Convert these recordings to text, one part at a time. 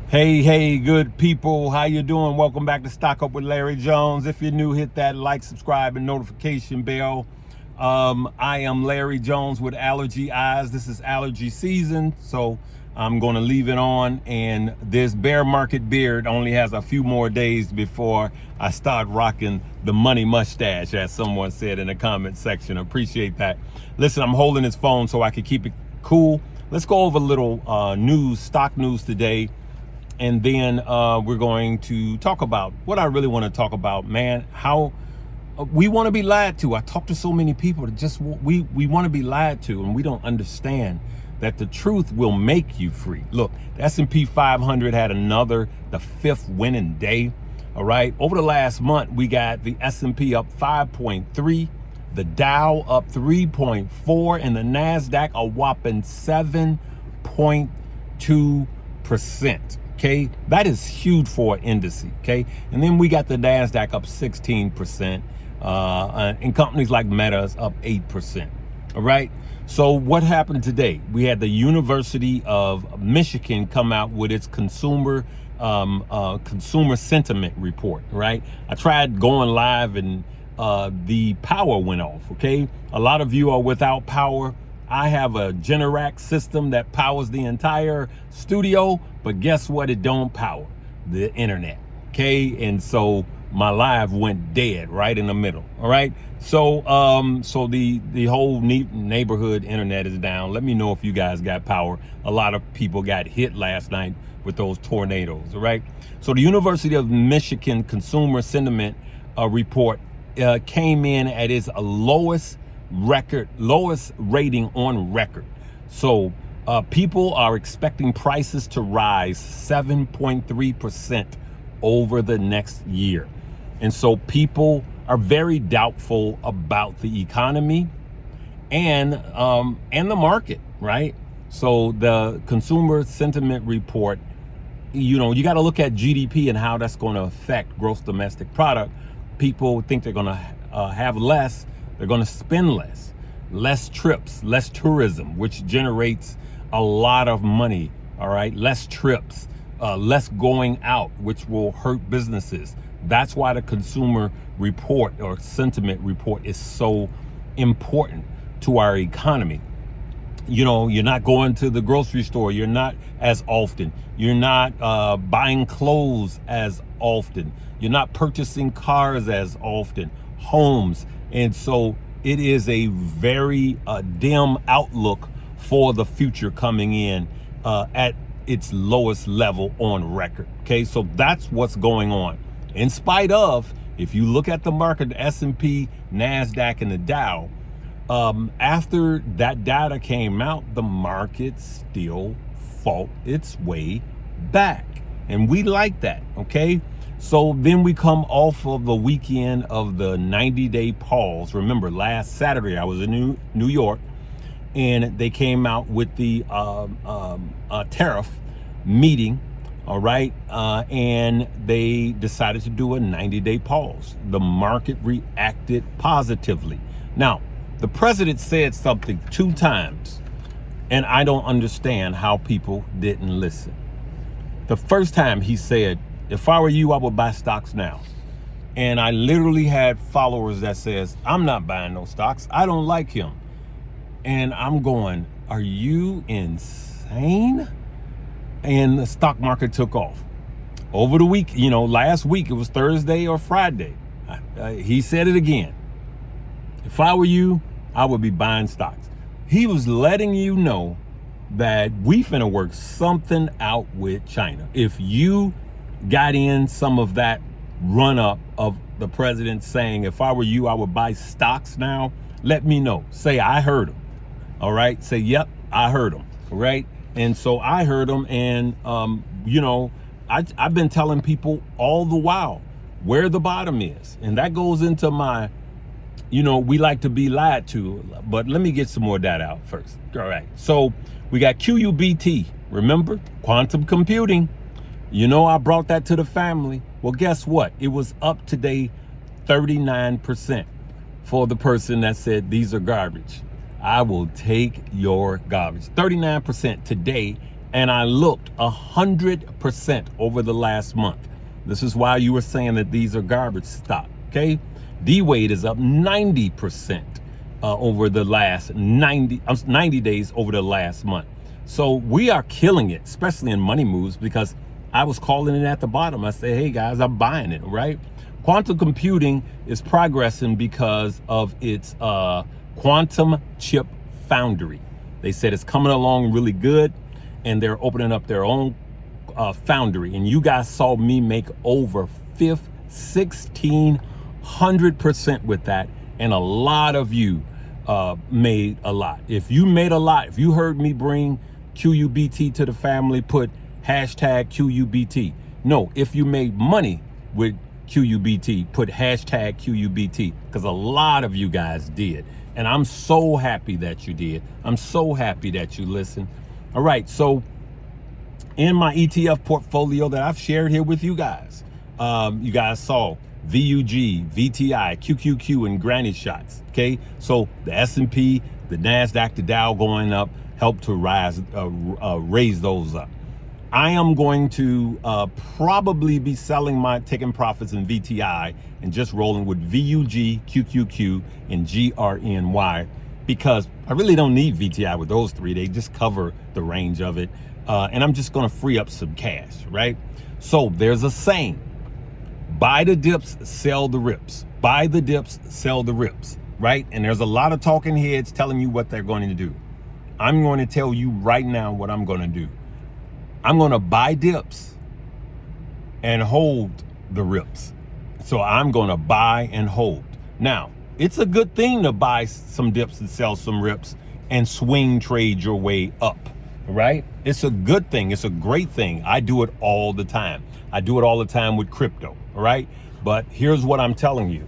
Hey, good people. How you doing? Welcome back to Stock Up with Larry Jones. If you're new, hit that like, subscribe, and notification bell. I am Larry Jones with Allergy Eyes. This is allergy season, so I'm going to leave it on. And this bear market beard only has a few more days before I start rocking the money mustache, as someone said in the comment section. Appreciate that. Listen, I'm holding this phone so I can keep it cool. Let's go over a little stock news today. And then we're going to talk about what I really want to talk about, man, how we want to be lied to. I talk to so many people that just we want to be lied to, and we don't understand that the truth will make you free. Look, the S&P 500 had the fifth winning day. All right. Over the last month, we got the S&P up 5.3, the Dow up 3.4, and the NASDAQ a whopping 7.2%. Okay, that is huge for an index. Okay, and then we got the NASDAQ up 16%, and companies like Meta's up 8%. All right. So what happened today? We had the University of Michigan come out with its consumer sentiment report. Right. I tried going live and the power went off. Okay, a lot of you are without power. I have a Generac system that powers the entire studio, but guess what? It don't power the internet. Okay, and so my live went dead right in the middle. All right, so the whole neighborhood internet is down. Let me know if you guys got power. A lot of people got hit last night with those tornadoes. All right, so the University of Michigan Consumer Sentiment report came in at its lowest rating on record. So people are expecting prices to rise 7.3% over the next year. And so people are very doubtful about the economy and the market, right? So the consumer sentiment report, you got to look at GDP and how that's going to affect gross domestic product. People think they're going to have less. They're going to spend less trips, less tourism, which generates a lot of money. All right. Less trips, less going out, which will hurt businesses. That's why the consumer report or sentiment report is so important to our economy. You're not going to the grocery store. You're not as often. You're not buying clothes as often. You're not purchasing cars as often, homes. And so it is a very dim outlook for the future coming in at its lowest level on record. Okay, so that's what's going on. In spite of, if you look at the market, the S&P, NASDAQ, and the Dow, after that data came out, the market still fought its way back. And we like that, okay? So then we come off of the weekend of the 90-day pause. Remember, last Saturday I was in New York, and they came out with the tariff meeting, all right? And they decided to do a 90-day pause. The market reacted positively. Now, the president said something 2 times, and I don't understand how people didn't listen. The first time he said, if I were you, I would buy stocks now. And I literally had followers that says, I'm not buying no stocks. I don't like him. And I'm going, are you insane? And the stock market took off. Over the week, last week, it was Thursday or Friday. He said it again. If I were you, I would be buying stocks. He was letting you know that we finna work something out with China. If you got in some of that run up of the president saying, if I were you, I would buy stocks now, let me know. Say, I heard him. All right. Say, yep, I heard him. All right. And so I heard him. And, I've been telling people all the while where the bottom is. And that goes into my, we like to be lied to. But let me get some more data out first. All right. So we got QUBT. Remember, quantum computing. I brought that to the family. Well, guess what? It was up today 39% for the person that said these are garbage. I will take your garbage. 39% today and I looked 100% over the last month. This is why you were saying that these are garbage stock, okay? D-Wade is up 90% over the last 90 days over the last month. So we are killing it, especially in money moves, because I was calling it at the bottom. I said, hey guys, I'm buying it, right? Quantum computing is progressing because of its quantum chip foundry. They said it's coming along really good, and they're opening up their own foundry. And you guys saw me make over 1,600% with that, and a lot of you made a lot. If you made a lot, if you heard me bring QUBT to the family, put hashtag QUBT. No, if you made money with QUBT, put hashtag QUBT, because a lot of you guys did. And I'm so happy that you did. I'm so happy that you listened. All right, so in my ETF portfolio that I've shared here with you guys saw VUG, VTI, QQQ, and granny shots, okay? So the S&P, the NASDAQ, the Dow going up helped to raise those up. I am going to probably be taking profits in VTI and just rolling with VUG, QQQ, and GRNY, because I really don't need VTI with those three. They just cover the range of it. And I'm just going to free up some cash, right? So there's a saying, buy the dips, sell the rips. Buy the dips, sell the rips, right? And there's a lot of talking heads telling you what they're going to do. I'm going to tell you right now what I'm going to do. I'm going to buy dips and hold the rips. So I'm going to buy and hold. Now, it's a good thing to buy some dips and sell some rips and swing trade your way up, right? It's a good thing. It's a great thing. I do it all the time. I do it all the time with crypto, all right? But here's what I'm telling you.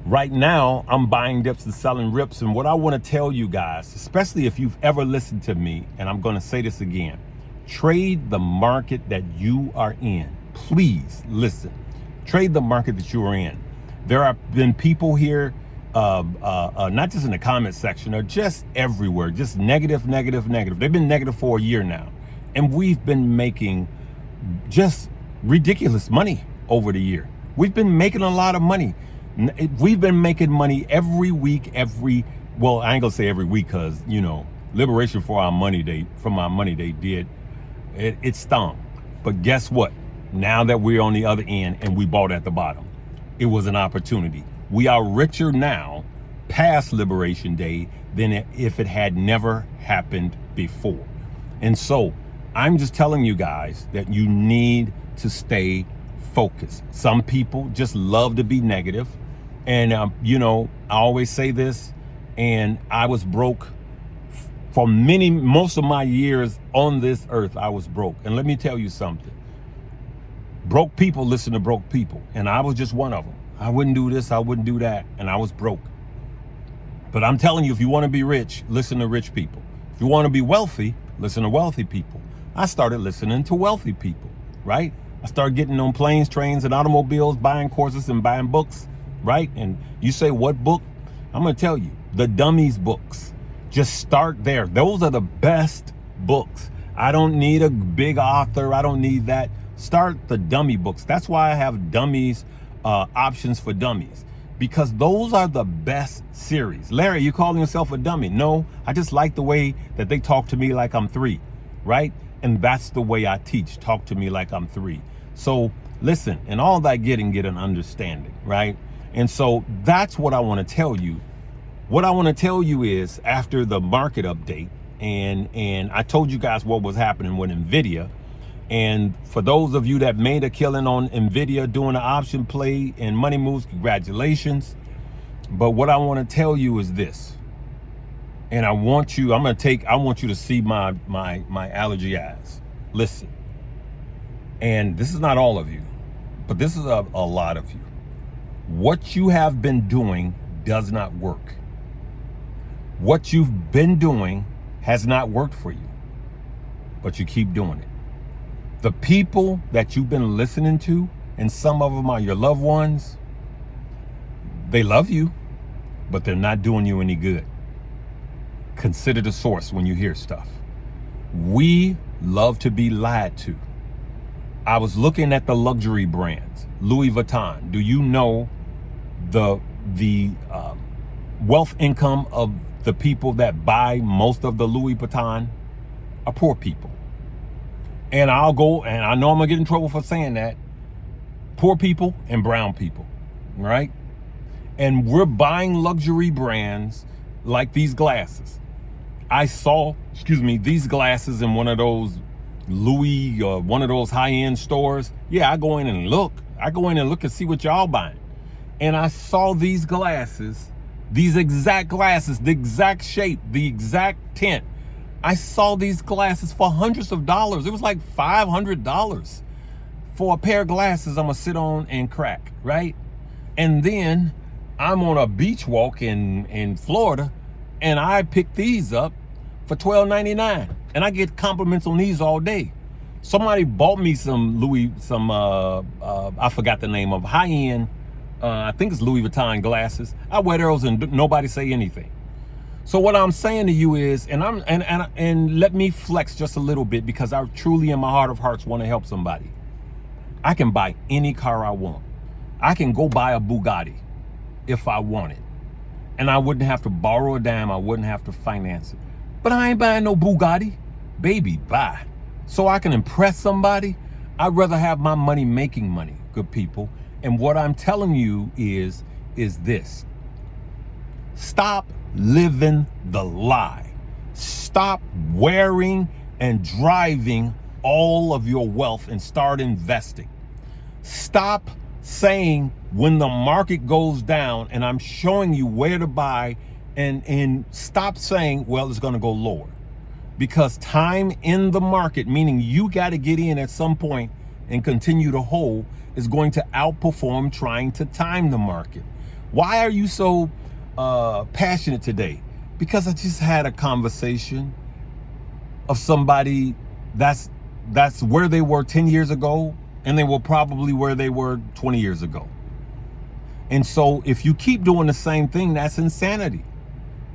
Right now, I'm buying dips and selling rips. And what I want to tell you guys, especially if you've ever listened to me, and I'm going to say this again, trade the market that you are in. Please listen. Trade the market that you are in. There have been people here, not just in the comment section, or just everywhere, just negative. They've been negative for a year now. And we've been making just ridiculous money over the year. We've been making a lot of money. We've been making money every week, well, I ain't gonna say every week, because, you know, Liberation for our money day, did. It stung. But guess what? Now that we're on the other end and we bought at the bottom, it was an opportunity. We are richer now past Liberation Day than if it had never happened before. And so I'm just telling you guys that you need to stay focused. Some people just love to be negative. And, you know, I always say this, and I was broke for most of my years on this earth. I was broke. And let me tell you something. Broke people listen to broke people. And I was just one of them. I wouldn't do this, I wouldn't do that. And I was broke. But I'm telling you, if you want to be rich, listen to rich people. If you want to be wealthy, listen to wealthy people. I started listening to wealthy people, right? I started getting on planes, trains, and automobiles, buying courses and buying books, right? And you say, what book? I'm going to tell you, the Dummies books. Just start there. Those are the best books. I don't need a big author. I don't need that. Start the dummy books. That's why I have Dummies, options for dummies, because those are the best series. Larry, you calling yourself a dummy? No, I just like the way that they talk to me like I'm 3, right? And that's the way I teach. Talk to me like I'm 3. So listen, and all that get an understanding, right? And so that's what I want to tell you. What I want to tell you is, after the market update, and I told you guys what was happening with NVIDIA. And for those of you that made a killing on NVIDIA doing an option play and money moves, congratulations. But what I want to tell you is this. And I want you to see my allergy eyes. Listen. And this is not all of you, but this is a lot of you. What you have been doing does not work. What you've been doing has not worked for you, but you keep doing it. The people that you've been listening to, and some of them are your loved ones, they love you, but they're not doing you any good. Consider the source when you hear stuff. We love to be lied to. I was looking at the luxury brands, Louis Vuitton. Do you know the wealth income of the people that buy most of the Louis Vuitton are poor people? And I'll go, and I know I'm gonna get in trouble for saying that, poor people and brown people, right? And we're buying luxury brands like these glasses. I saw, these glasses in one of those Louis, one of those high-end stores. Yeah, I go in and look and see what y'all buying. And I saw these glasses, these exact glasses, the exact shape, the exact tint. I saw these glasses for hundreds of dollars. It was like $500 for a pair of glasses I'm gonna sit on and crack, right? And then I'm on a beach walk in Florida, and I pick these up for $12.99, and I get compliments on these all day. Somebody bought me some Louis, I forgot the name of high-end, I think it's Louis Vuitton glasses. I wear those and nobody say anything. So what I'm saying to you is, and let me flex just a little bit, because I truly in my heart of hearts want to help somebody. I can buy any car I want. I can go buy a Bugatti if I want it. And I wouldn't have to borrow a dime. I wouldn't have to finance it. But I ain't buying no Bugatti. Baby, buy. So I can impress somebody. I'd rather have my money making money, good people. And what I'm telling you is this. Stop living the lie. Stop wearing and driving all of your wealth and start investing. Stop saying when the market goes down and I'm showing you where to buy, and stop saying, well, it's going to go lower. Because time in the market, meaning you got to get in at some point and continue to hold, is going to outperform trying to time the market. Why are you so passionate today? Because I just had a conversation of somebody that's where they were 10 years ago, and they were probably where they were 20 years ago. And so if you keep doing the same thing, that's insanity.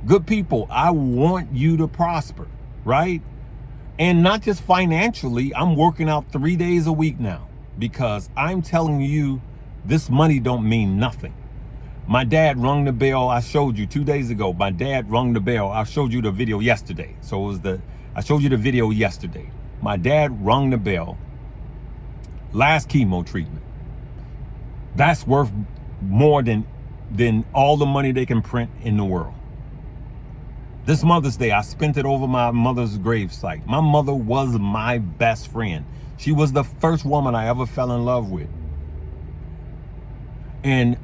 Good people, I want you to prosper, right? And not just financially. I'm working out 3 days a week now, because I'm telling you, this money don't mean nothing. My dad rung the bell. I showed you 2 days ago. My dad rung the bell. I showed you the video yesterday. So I showed you the video yesterday. My dad rung the bell. Last chemo treatment. That's worth more than all the money they can print in the world. This Mother's Day, I spent it over my mother's gravesite. My mother was my best friend. She was the first woman I ever fell in love with. And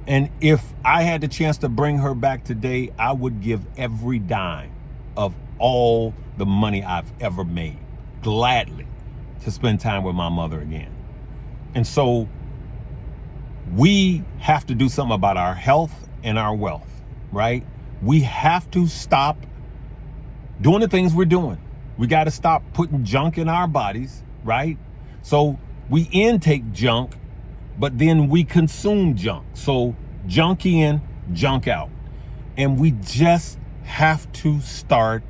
if I had the chance to bring her back today, I would give every dime of all the money I've ever made, gladly, to spend time with my mother again. And so we have to do something about our health and our wealth, right? We have to stop doing the things we're doing. We got to stop putting junk in our bodies, right? So we intake junk, but then we consume junk. So junk in, junk out. And we just have to start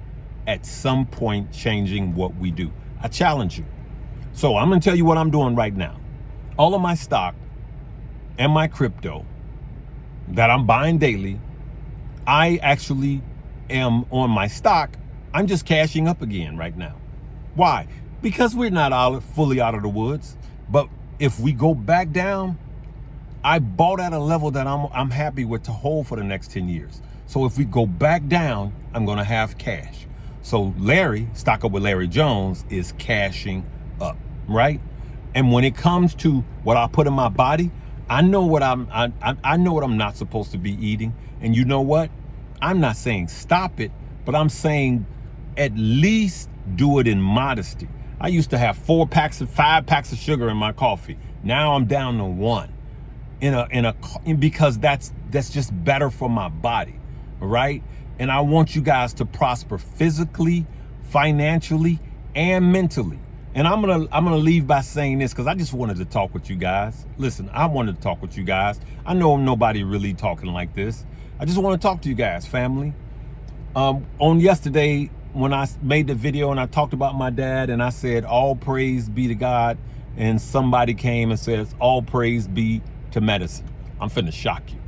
at some point changing what we do. I challenge you. So I'm going to tell you what I'm doing right now. All of my stock and my crypto that I'm buying daily, I actually am on my stock. I'm just cashing up again right now. Why? Because we're not fully out of the woods. But if we go back down, I bought at a level that I'm happy with to hold for the next 10 years. So if we go back down, I'm going to have cash. So Larry, Stock Up with Larry Jones, is cashing up, right? And when it comes to what I put in my body, I know what I know what I'm not supposed to be eating. And you know what? I'm not saying stop it, but I'm saying at least do it in modesty. I used to have 5 packs of sugar in my coffee. Now I'm down to 1 because that's just better for my body, right? And I want you guys to prosper physically, financially, and mentally. And I'm gonna leave by saying this, because I just wanted to talk with you guys. Listen, I wanted to talk with you guys. I know nobody really talking like this. I just want to talk to you guys, family. On yesterday, when I made the video and I talked about my dad and I said, all praise be to God, and somebody came and says, all praise be to medicine, I'm finna shock you.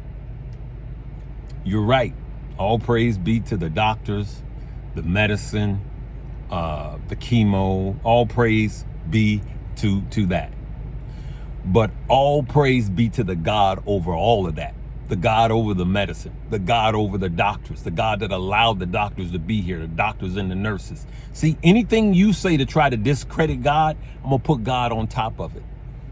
You're right. All praise be to the doctors, the medicine, the chemo. All praise be to that. But all praise be to the God over all of that. The God over the medicine, the God over the doctors, the God that allowed the doctors to be here, the doctors and the nurses. See, anything you say to try to discredit God, I'm gonna put God on top of it.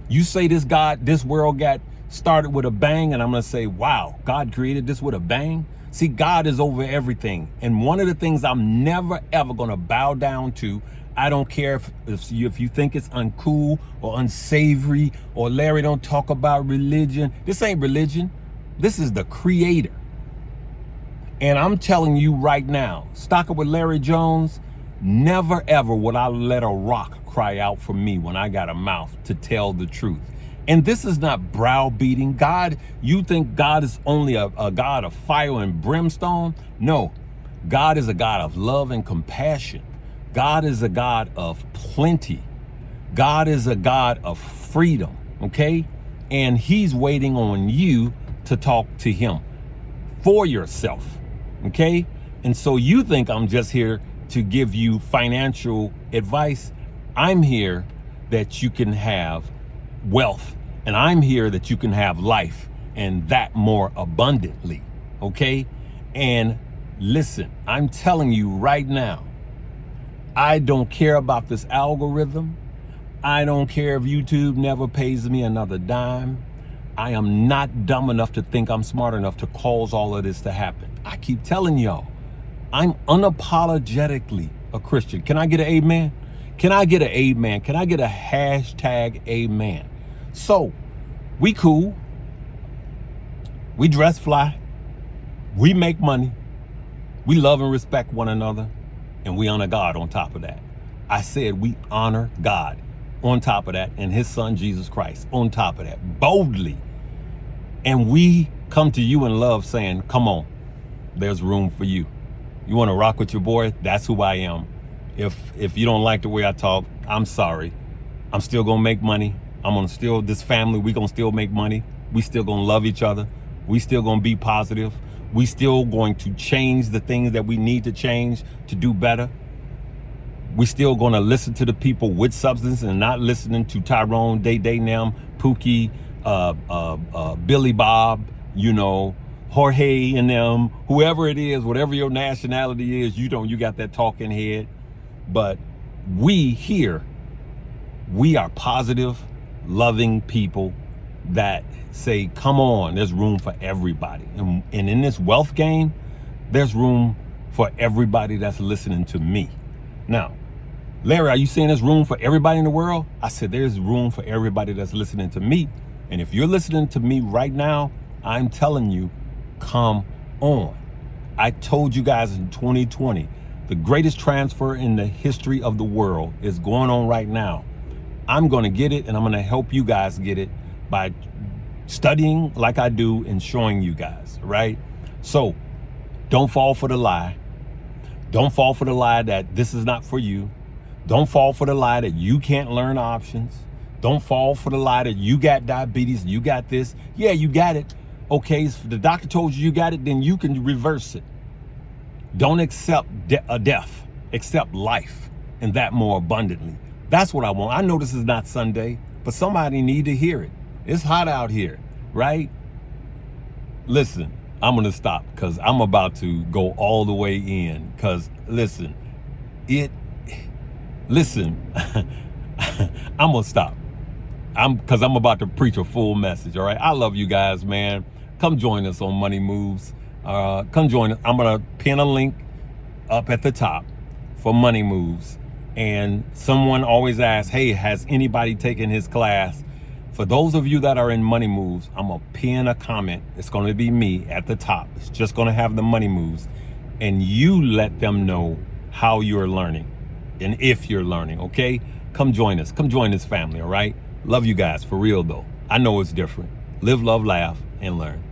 You say this world got started with a bang, and I'm gonna say, wow, God created this with a bang. See, God is over everything. And one of the things I'm never, ever gonna bow down to, I don't care if you think it's uncool or unsavory, or Larry don't talk about religion. This ain't religion. This is the creator. And I'm telling you right now, stock up with Larry Jones, never ever would I let a rock cry out for me when I got a mouth to tell the truth. And this is not browbeating. God, you think God is only a God of fire and brimstone? No, God is a God of love and compassion. God is a God of plenty. God is a God of freedom, okay? And he's waiting on you to talk to him for yourself, okay? And so you think I'm just here to give you financial advice. I'm here that you can have wealth, and I'm here that you can have life, and that more abundantly, okay? And listen, I'm telling you right now, I don't care about this algorithm. I don't care if YouTube never pays me another dime. I am not dumb enough to think I'm smart enough to cause all of this to happen. I keep telling y'all, I'm unapologetically a Christian. Can I get an amen? Can I get an amen? Can I get a hashtag amen? So, we cool. We dress fly. We make money. We love and respect one another. And we honor God on top of that. I said we honor God on top of that, and his son, Jesus Christ, on top of that, boldly. And we come to you in love saying, come on, there's room for you. You want to rock with your boy? That's who I am. If you don't like the way I talk, I'm sorry. I'm still going to make money. This family, we going to still make money. We still going to love each other. We still going to be positive. We still going to change the things that we need to change to do better. We still going to listen to the people with substance and not listening to Tyrone, Day Nam, Pookie, Billy Bob, Jorge and them, whoever it is, whatever your nationality is, you got that talking head. But we here, we are positive, loving people that say, come on, there's room for everybody. And in this wealth game, there's room for everybody that's listening to me. Now, Larry, are you saying there's room for everybody in the world? I said, there's room for everybody that's listening to me. And if you're listening to me right now, I'm telling you, come on. I told you guys in 2020, the greatest transfer in the history of the world is going on right now. I'm going to get it, and I'm going to help you guys get it by studying like I do and showing you guys, right? So don't fall for the lie. Don't fall for the lie that this is not for you. Don't fall for the lie that you can't learn options. Don't fall for the lie that you got diabetes, you got this. Yeah, you got it. Okay, if the doctor told you got it, then you can reverse it. Don't accept a death, accept life, and that more abundantly. That's what I want. I know this is not Sunday, but somebody need to hear it. It's hot out here, right? Listen, I'm going to stop because I'm about to go all the way in. Because listen, I'm going to stop. Because I'm about to preach a full message, all right? I love you guys, man. Come join us on Money Moves. Come join us. I'm going to pin a link up at the top for Money Moves. And someone always asks, hey, has anybody taken his class? For those of you that are in Money Moves, I'm going to pin a comment. It's going to be me at the top. It's just going to have the Money Moves. And you let them know how you're learning and if you're learning, okay? Come join us. Come join this family, all right? Love you guys, for real, though. I know it's different. Live, love, laugh, and learn.